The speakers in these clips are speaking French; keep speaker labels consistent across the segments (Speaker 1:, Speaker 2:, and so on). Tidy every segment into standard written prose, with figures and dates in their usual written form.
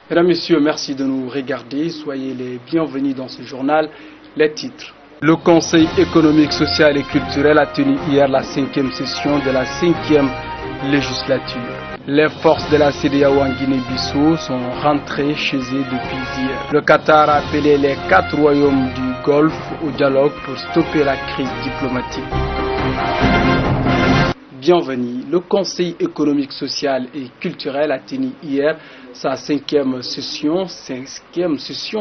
Speaker 1: Mesdames, Messieurs, merci de nous regarder. Soyez les bienvenus dans ce journal. Les titres. Le Conseil économique, social et culturel a tenu hier la 5e session de la 5e législature. Les forces de la CEDEAO en Guinée-Bissau sont rentrées chez eux depuis hier. Le Qatar a appelé les 4 royaumes du Golfe au dialogue pour stopper la crise diplomatique. Bienvenue. Le Conseil économique, social et culturel a tenu hier sa 5e session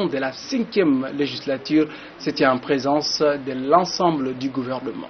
Speaker 1: de la 5e législature. C'était en présence de l'ensemble du gouvernement.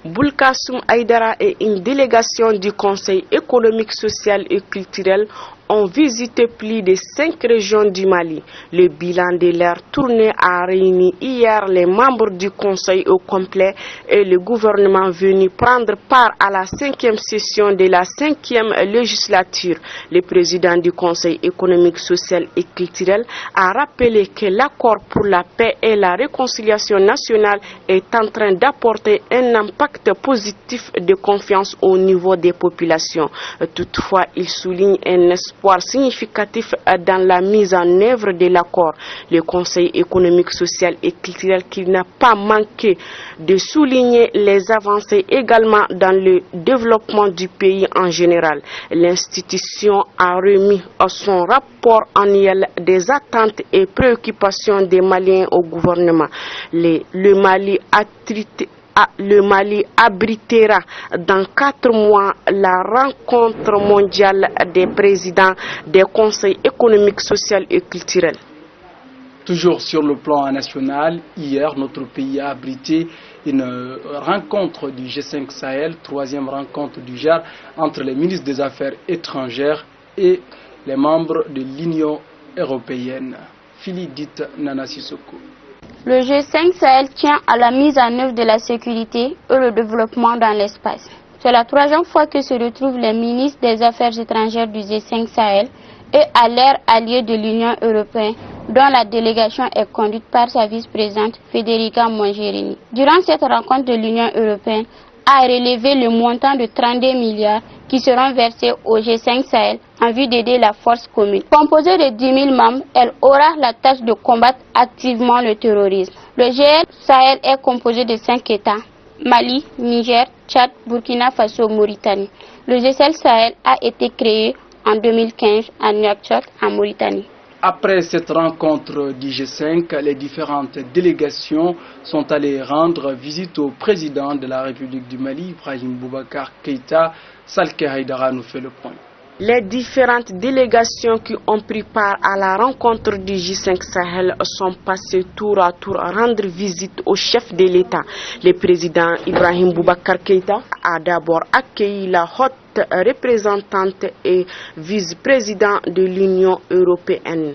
Speaker 2: Boulkassoum Aïdara et une délégation du Conseil économique, social et culturel ont visité plus de 5 régions du Mali. Le bilan de leur tournée a réuni hier les membres du Conseil au complet et le gouvernement venu prendre part à la 5e session de la 5e législature. Le président du Conseil économique, social et culturel a rappelé que l'accord pour la paix et la réconciliation nationale est en train d'apporter un impact positif de confiance au niveau des populations. Toutefois, il souligne un espoir significatif dans la mise en œuvre de l'accord. Le Conseil économique, social et culturel qui n'a pas manqué de souligner les avancées également dans le développement du pays en général. L'institution a remis son rapport annuel des attentes et préoccupations des Maliens au gouvernement. Le Mali abritera dans 4 mois la rencontre mondiale des présidents des conseils économiques, social et culturels.
Speaker 1: Toujours sur le plan national, hier, notre pays a abrité une rencontre du G5 Sahel, 3e rencontre du genre entre les ministres des Affaires étrangères et les membres de l'Union européenne. Philidite Nana Sissoko.
Speaker 3: Le G5 Sahel tient à la mise en œuvre de la sécurité et le développement dans l'espace. C'est la 3e fois que se retrouvent les ministres des Affaires étrangères du G5 Sahel et à leurs alliés de l'Union européenne, dont la délégation est conduite par sa vice-présidente Federica Mogherini. Durant cette rencontre de l'Union européenne, a relevé le montant de 32 milliards qui seront versés au G5 Sahel en vue d'aider la force commune. Composée de 10 000 membres, elle aura la tâche de combattre activement le terrorisme. Le G5 Sahel est composé de 5 États: Mali, Niger, Tchad, Burkina Faso, Mauritanie. Le G5 Sahel a été créé en 2015 à Nouakchott, en Mauritanie.
Speaker 1: Après cette rencontre du G5, les différentes délégations sont allées rendre visite au président de la République du Mali, Ibrahim Boubacar Keïta. Salke Haïdara nous fait le point.
Speaker 2: Les différentes délégations qui ont pris part à la rencontre du G5 Sahel sont passées tour à tour à rendre visite au chef de l'État. Le président Ibrahim Boubacar Keïta a d'abord accueilli la haute représentante et vice-président de l'Union européenne,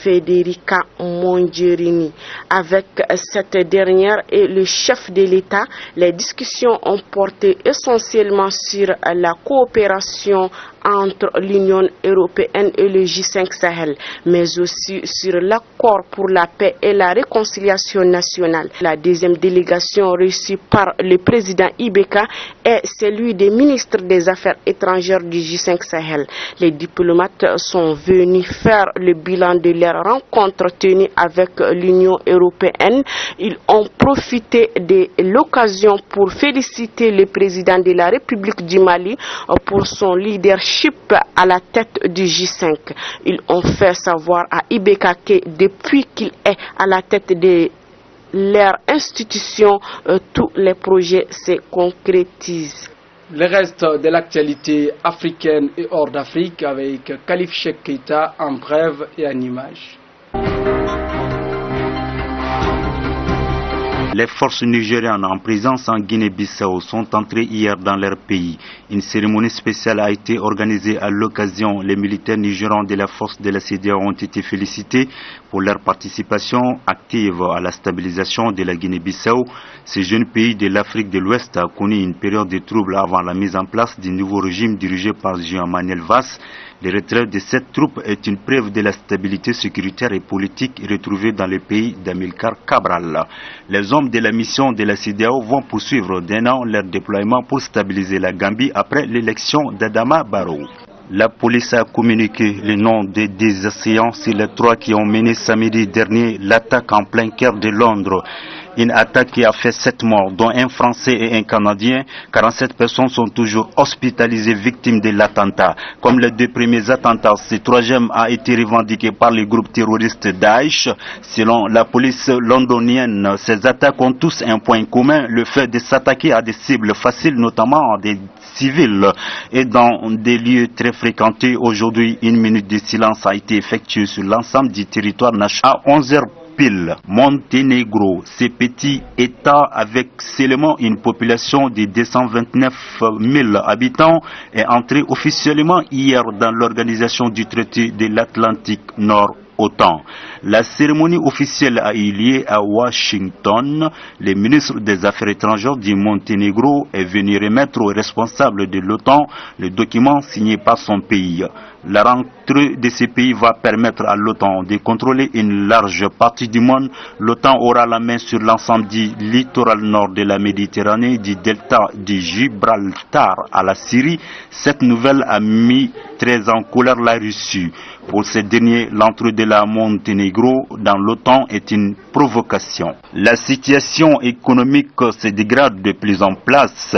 Speaker 2: Federica Mogherini. Avec cette dernière et le chef de l'État, les discussions ont porté essentiellement sur la coopération entre l'Union européenne et le G5 Sahel, mais aussi sur l'accord pour la paix et la réconciliation nationale. La deuxième délégation reçue par le président Ibeka est celui des ministres des Affaires étrangères du G5 Sahel. Les diplomates sont venus faire le bilan de leur rencontre tenue avec l'Union européenne. Ils ont profité de l'occasion pour féliciter le président de la République du Mali pour son leadership à la tête du G5. Ils ont fait savoir à Ibeka que depuis qu'il est à la tête de leur institution, tous les projets se concrétisent.
Speaker 1: Le reste de l'actualité africaine et hors d'Afrique avec Khalif Cheikh Keïta en brève et en images.
Speaker 4: Les forces nigérianes en présence en Guinée-Bissau sont entrées hier dans leur pays. Une cérémonie spéciale a été organisée à l'occasion. Les militaires nigérians de la force de la CEDEAO ont été félicités pour leur participation active à la stabilisation de la Guinée-Bissau. Ce jeune pays de l'Afrique de l'Ouest a connu une période de trouble avant la mise en place du nouveau régime dirigé par Jean Manuel Valls. Le retrait de cette troupe est une preuve de la stabilité sécuritaire et politique retrouvée dans le pays d'Amilcar Cabral. Les hommes de la mission de la CEDEAO vont poursuivre d'un an leur déploiement pour stabiliser la Gambie après l'élection d'Adama Barrow. La police a communiqué le nom des assaillants sur les 3 qui ont mené samedi dernier l'attaque en plein cœur de Londres. Une attaque qui a fait 7 morts, dont un Français et un Canadien. 47 personnes sont toujours hospitalisées victimes de l'attentat. Comme les 2 premiers attentats, ce 3e a été revendiqué par le groupe terroriste Daesh. Selon la police londonienne, ces attaques ont tous un point commun, le fait de s'attaquer à des cibles faciles, notamment à des civils et dans des lieux très fréquentés. Aujourd'hui, 1 minute de silence a été effectuée sur l'ensemble du territoire national à 11h pile. Monténégro, ce petit État avec seulement une population de 229 000 habitants, est entré officiellement hier dans l'organisation du traité de l'Atlantique Nord. OTAN. La cérémonie officielle a eu lieu à Washington. Le ministre des Affaires étrangères du Monténégro est venu remettre aux responsables de l'OTAN le document signé par son pays. La rentrée de ce pays va permettre à l'OTAN de contrôler une large partie du monde. L'OTAN aura la main sur l'ensemble du littoral nord de la Méditerranée, du delta du Gibraltar à la Syrie. Cette nouvelle a mis très en colère la Russie. Pour ces derniers, l'entrée de la Monténégro dans l'OTAN est une provocation. La situation économique se dégrade de plus en plus,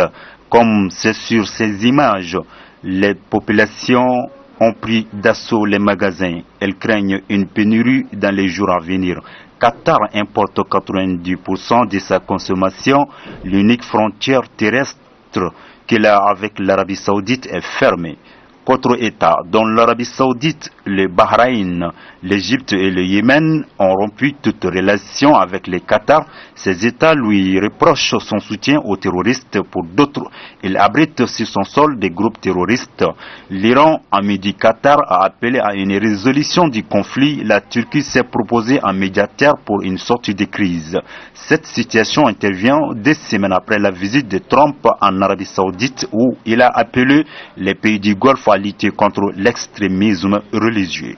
Speaker 4: comme c'est sur ces images. Les populations ont pris d'assaut les magasins. Elles craignent une pénurie dans les jours à venir. Qatar importe 90% de sa consommation. L'unique frontière terrestre qu'elle a avec l'Arabie Saoudite est fermée. 4 États, dont l'Arabie Saoudite, le Bahreïn, l'Égypte et le Yémen, ont rompu toute relation avec le Qatar. Ces États lui reprochent son soutien aux terroristes. Pour d'autres, il abrite sur son sol des groupes terroristes. L'Iran, ami du Qatar, a appelé à une résolution du conflit. La Turquie s'est proposée un médiateur pour une sortie de crise. Cette situation intervient 2 semaines après la visite de Trump en Arabie Saoudite, où il a appelé les pays du Golfe à lutter contre l'extrémisme religieux.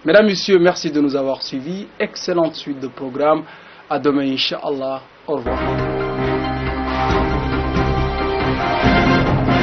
Speaker 1: Mesdames, Messieurs, merci de nous avoir suivis. Excellente suite de programme. À demain, Inch'Allah. Au revoir.